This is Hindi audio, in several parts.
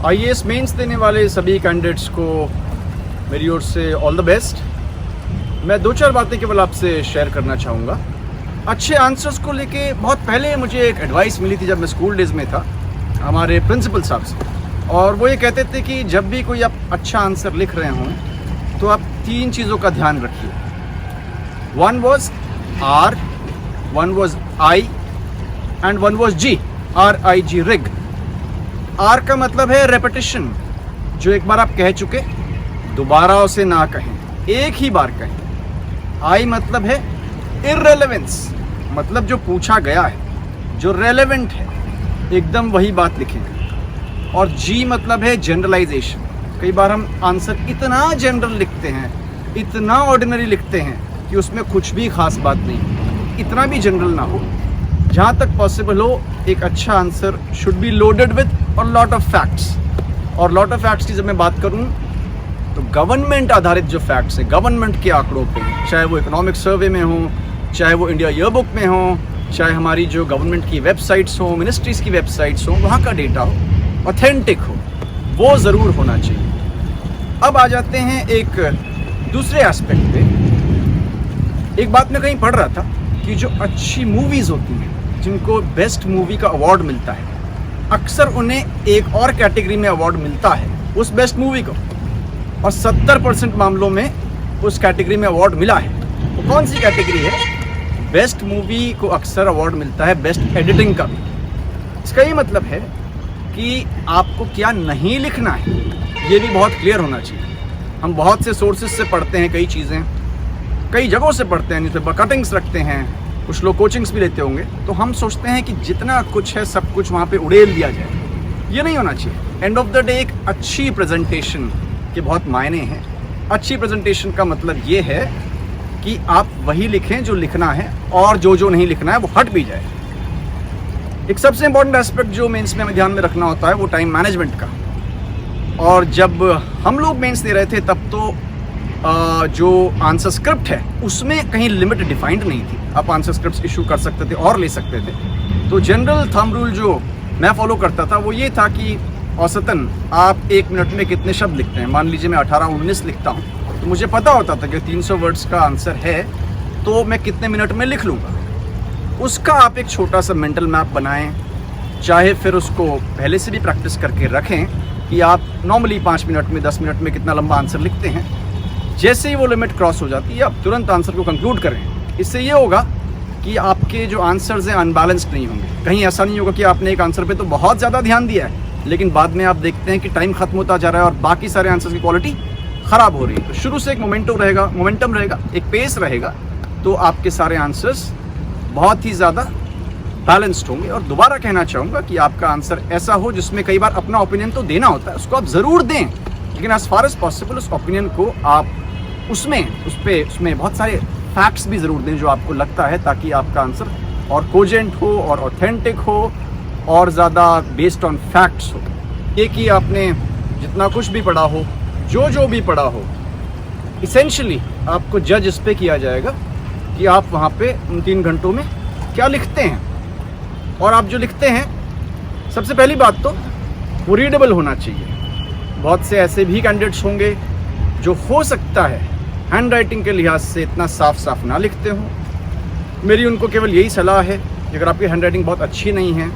आईएएस मेंस देने वाले सभी कैंडिडेट्स को मेरी ओर से ऑल द बेस्ट। मैं दो चार बातें केवल आपसे शेयर करना चाहूँगा। अच्छे आंसर्स को लेके बहुत पहले मुझे एक एडवाइस मिली थी जब मैं स्कूल डेज़ में था हमारे प्रिंसिपल साहब से, और वो ये कहते थे कि जब भी कोई आप अच्छा आंसर लिख रहे हों तो आप तीन चीज़ों का ध्यान रखिए। One was R, one was I and one was G, RIG, rig. R का मतलब है रेपिटेशन, जो एक बार आप कह चुके दोबारा उसे ना कहें, एक ही बार कहें। आई मतलब है इररेलेवेंस, मतलब जो पूछा गया है, जो रेलेवेंट है, एकदम वही बात लिखेंगे। और जी मतलब है जनरलाइजेशन। कई बार हम आंसर इतना जनरल लिखते हैं, इतना ऑर्डिनरी लिखते हैं कि उसमें कुछ भी खास बात नहीं, इतना भी जनरल ना हो। जहाँ तक पॉसिबल हो एक अच्छा answer should be loaded with और लॉट ऑफ फैक्ट्स। और लॉट ऑफ फैक्ट्स की जब मैं बात करूँ तो गवर्नमेंट आधारित जो फैक्ट्स हैं, गवर्नमेंट के आंकड़ों पे, चाहे वो इकोनॉमिक सर्वे में हो, चाहे वो इंडिया ईयरबुक में हो, चाहे हमारी जो गवर्नमेंट की वेबसाइट्स हो, मिनिस्ट्रीज़ की वेबसाइट्स हो, वहाँ का डेटा हो, ऑथेंटिक हो, वो ज़रूर होना चाहिए। अब आ जाते हैं एक दूसरे एस्पेक्ट पे। एक बात मैं कहीं पढ़ रहा था कि जो अच्छी मूवीज़ होती हैं, जिनको बेस्ट मूवी का अवार्ड मिलता है, अक्सर उन्हें एक और कैटेगरी में अवार्ड मिलता है उस बेस्ट मूवी को, और 70% मामलों में उस कैटेगरी में अवार्ड मिला है। वो कौन सी कैटेगरी है? बेस्ट मूवी को अक्सर अवार्ड मिलता है बेस्ट एडिटिंग का भी। इसका ये मतलब है कि आपको क्या नहीं लिखना है ये भी बहुत क्लियर होना चाहिए। हम बहुत से सोर्सेज से पढ़ते हैं, कई चीज़ें कई जगहों से पढ़ते हैं, न्यूज़पेपर कटिंग्स रखते हैं, कुछ लोग कोचिंग्स भी लेते होंगे, तो हम सोचते हैं कि जितना कुछ है सब कुछ वहाँ पे उड़ेल दिया जाए। ये नहीं होना चाहिए। एंड ऑफ द डे एक अच्छी प्रेजेंटेशन के बहुत मायने हैं। अच्छी प्रेजेंटेशन का मतलब ये है कि आप वही लिखें जो लिखना है, और जो नहीं लिखना है वो हट भी जाए। एक सबसे इंपॉर्टेंट एस्पेक्ट जो मेंस में हमें ध्यान में रखना होता है वो टाइम मैनेजमेंट का। और जब हम लोग मेंस दे रहे थे तब तो जो आंसर स्क्रिप्ट है उसमें कहीं लिमिट डिफाइंड नहीं थी। आप आंसर स्क्रिप्ट इशू कर सकते थे और ले सकते थे। तो जनरल थंब रूल जो मैं फॉलो करता था वो ये था कि औसतन आप 1 मिनट में कितने शब्द लिखते हैं। मान लीजिए मैं 18-19 लिखता हूँ तो मुझे पता होता था कि 300 वर्ड्स का आंसर है तो मैं कितने मिनट में लिख लूँगा। उसका आप एक छोटा सा मेंटल मैप बनाएं, चाहे फिर उसको पहले से भी प्रैक्टिस करके रखें कि आप नॉर्मली 5 मिनट में 10 मिनट में कितना लंबा आंसर लिखते हैं। जैसे ही वो लिमिट क्रॉस हो जाती है आप तुरंत आंसर को कंक्लूड करें। इससे ये होगा कि आपके जो आंसर्स हैं अनबैलेंस्ड नहीं होंगे। कहीं ऐसा नहीं होगा कि आपने एक आंसर पे तो बहुत ज़्यादा ध्यान दिया है लेकिन बाद में आप देखते हैं कि टाइम खत्म होता जा रहा है और बाकी सारे आंसर्स की क्वालिटी ख़राब हो रही है। तो शुरू से एक मोमेंटम रहेगा, एक पेस रहेगा, तो आपके सारे आंसर्स बहुत ही ज़्यादा बैलेंस्ड होंगे। और दोबारा कहना चाहूँगा कि आपका आंसर ऐसा हो जिसमें कई बार अपना ओपिनियन तो देना होता है, उसको आप ज़रूर दें, लेकिन एज फार एज पॉसिबल उस ओपिनियन को आप उसमें बहुत सारे फैक्ट्स भी ज़रूर दें जो आपको लगता है, ताकि आपका आंसर और कोजेंट हो और ऑथेंटिक हो और ज़्यादा बेस्ड ऑन फैक्ट्स हो। ये कि आपने जितना कुछ भी पढ़ा हो, जो भी पढ़ा हो, इसेंशियली आपको जज इस पे किया जाएगा कि आप वहाँ पे उन 3 घंटों में क्या लिखते हैं। और आप जो लिखते हैं, सबसे पहली बात तो वो रीडेबल होना चाहिए। बहुत से ऐसे भी कैंडिडेट्स होंगे जो हो सकता है हैंड राइटिंग के लिहाज से इतना साफ ना लिखते हों। मेरी उनको केवल यही सलाह है कि अगर आपकी हैंड राइटिंग बहुत अच्छी नहीं है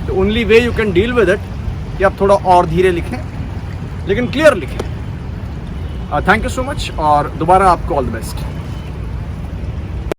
तो only way you can deal with it कि आप थोड़ा और धीरे लिखें लेकिन क्लियर लिखें। थैंक यू सो मच और दोबारा आपको ऑल द बेस्ट।